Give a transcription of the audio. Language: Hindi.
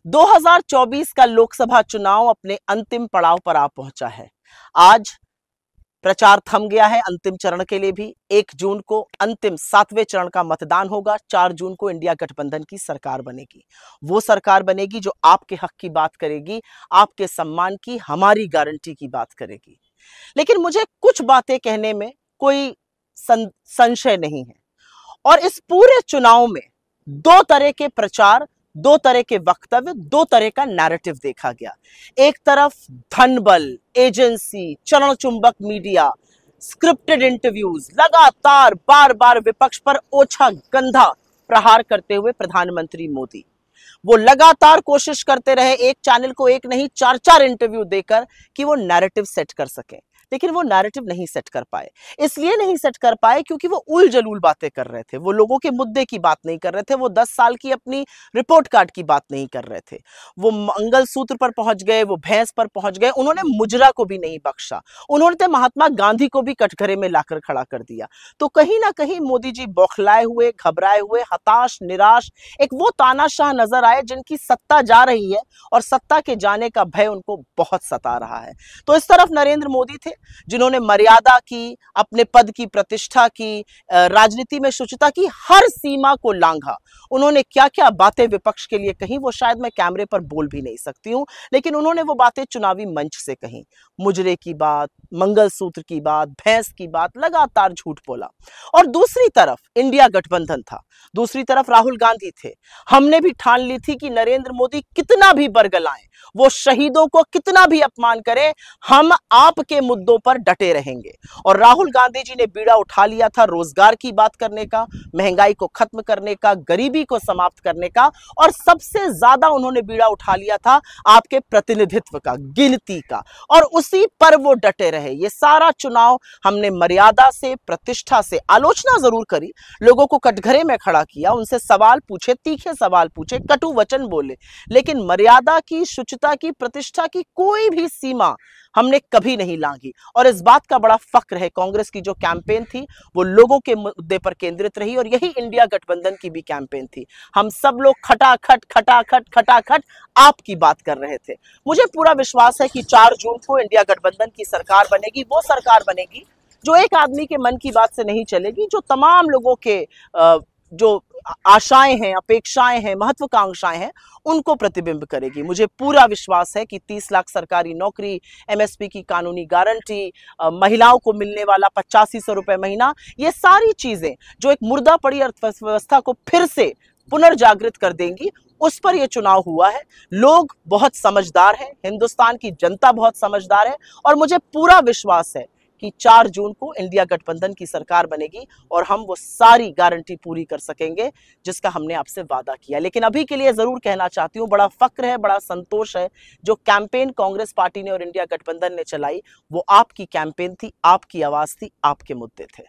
2024 का लोकसभा चुनाव अपने अंतिम पड़ाव पर आ पहुंचा है। आज प्रचार थम गया है अंतिम चरण के लिए भी। 1 जून को अंतिम 7वें चरण का मतदान होगा। 4 जून को इंडिया गठबंधन की सरकार बनेगी। वो सरकार बनेगी जो आपके हक की बात करेगी, आपके सम्मान की, हमारी गारंटी की बात करेगी। लेकिन मुझे कुछ बातें कहने में कोई संशय नहीं है। और इस पूरे चुनाव में 2 तरह के प्रचार, 2 तरह के वक्तव्य, 2 तरह का नैरेटिव देखा गया। एक तरफ धनबल, एजेंसी, चरण चुंबक मीडिया, स्क्रिप्टेड इंटरव्यूज, लगातार बार बार विपक्ष पर ओछा गंधा प्रहार करते हुए प्रधानमंत्री मोदी वो लगातार कोशिश करते रहे एक चैनल को एक नहीं 4-4 इंटरव्यू देकर कि वो नैरेटिव सेट कर सके। लेकिन वो नैरेटिव नहीं सेट कर पाए। इसलिए नहीं सेट कर पाए क्योंकि वो उल जलूल बातें कर रहे थे। वो लोगों के मुद्दे की बात नहीं कर रहे थे। वो 10 साल की अपनी रिपोर्ट कार्ड की बात नहीं कर रहे थे। वो मंगलसूत्र पर पहुंच गए, वो भैंस पर पहुंच गए। उन्होंने मुजरा को भी नहीं बख्शा। उन्होंने तो महात्मा गांधी को भी कटघरे में लाकर खड़ा कर दिया। तो कहीं ना कहीं मोदी जी बौखलाए हुए, घबराए हुए, हताश, निराश, एक वो तानाशाह नजर आए जिनकी सत्ता जा रही है और सत्ता के जाने का भय उनको बहुत सता रहा है। तो इस तरफ नरेंद्र मोदी थे जिन्होंने मर्यादा की, अपने पद की प्रतिष्ठा की, राजनीति में शुचिता की, हर सीमा को लांघा। उन्होंने क्या क्या बातें विपक्ष के लिए कही वो शायद मैं कैमरे पर बोल भी नहीं सकती हूं, लेकिन उन्होंने वो बातें चुनावी मंच से कही। मुजरे की बात, मंगलसूत्र की बात, भैंस की बात, लगातार झूठ बोला। और दूसरी तरफ इंडिया गठबंधन था, दूसरी तरफ राहुल गांधी थे। हमने भी ठान ली थी कि नरेंद्र मोदी कितना भी बरगलाएं, वो शहीदों को कितना भी अपमान करें, हम आपके मुद्दों पर डटे रहेंगे। और राहुल गांधी जी ने बीड़ा उठा लिया था रोजगार की बात करने का, महंगाई को खत्म करने का, गरीबी को समाप्त करने का, और सबसे ज्यादा उन्होंने बीड़ा उठा लिया था आपके प्रतिनिधित्व का, गिनती का, और उसी पर वो डटे रहे। ये सारा चुनाव हमने मर्यादा से, प्रतिष्ठा से, आलोचना जरूर करी, लोगों को कटघरे में खड़ा किया, उनसे सवाल पूछे, तीखे सवाल पूछे, कटु वचन बोले, लेकिन मर्यादा की, शुचिता की, प्रतिष्ठा की कोई भी सीमा हमने कभी नहीं लांघी। और इस बात का बड़ा फक्र है, कांग्रेस की जो कैंपेन थी वो लोगों के मुद्दे पर केंद्रित रही, और यही इंडिया गठबंधन की भी कैंपेन थी। हम सब लोग खटाखट खटाखट खटाखट आपकी बात कर रहे थे। मुझे पूरा विश्वास है कि 4 जून को इंडिया गठबंधन की सरकार बनेगी। वो सरकार बनेगी जो एक आदमी के मन की बात से नहीं चलेगी, जो तमाम लोगों के जो आशाएं हैं, अपेक्षाएं हैं, महत्वाकांक्षाएं हैं, उनको प्रतिबिंब करेगी। मुझे पूरा विश्वास है कि 30 लाख सरकारी नौकरी, एमएसपी की कानूनी गारंटी, महिलाओं को मिलने वाला 8500 रुपए महीना, ये सारी चीजें जो एक मुर्दा पड़ी अर्थव्यवस्था को फिर से पुनर्जागृत कर देंगी, उस पर यह चुनाव हुआ है। लोग बहुत समझदार हैं, हिंदुस्तान की जनता बहुत समझदार है, और मुझे पूरा विश्वास है कि 4 जून को इंडिया गठबंधन की सरकार बनेगी और हम वो सारी गारंटी पूरी कर सकेंगे जिसका हमने आपसे वादा किया। लेकिन अभी के लिए जरूर कहना चाहती हूं, बड़ा फक्र है, बड़ा संतोष है, जो कैंपेन कांग्रेस पार्टी ने और इंडिया गठबंधन ने चलाई वो आपकी कैंपेन थी, आपकी आवाज थी, आपके मुद्दे थे।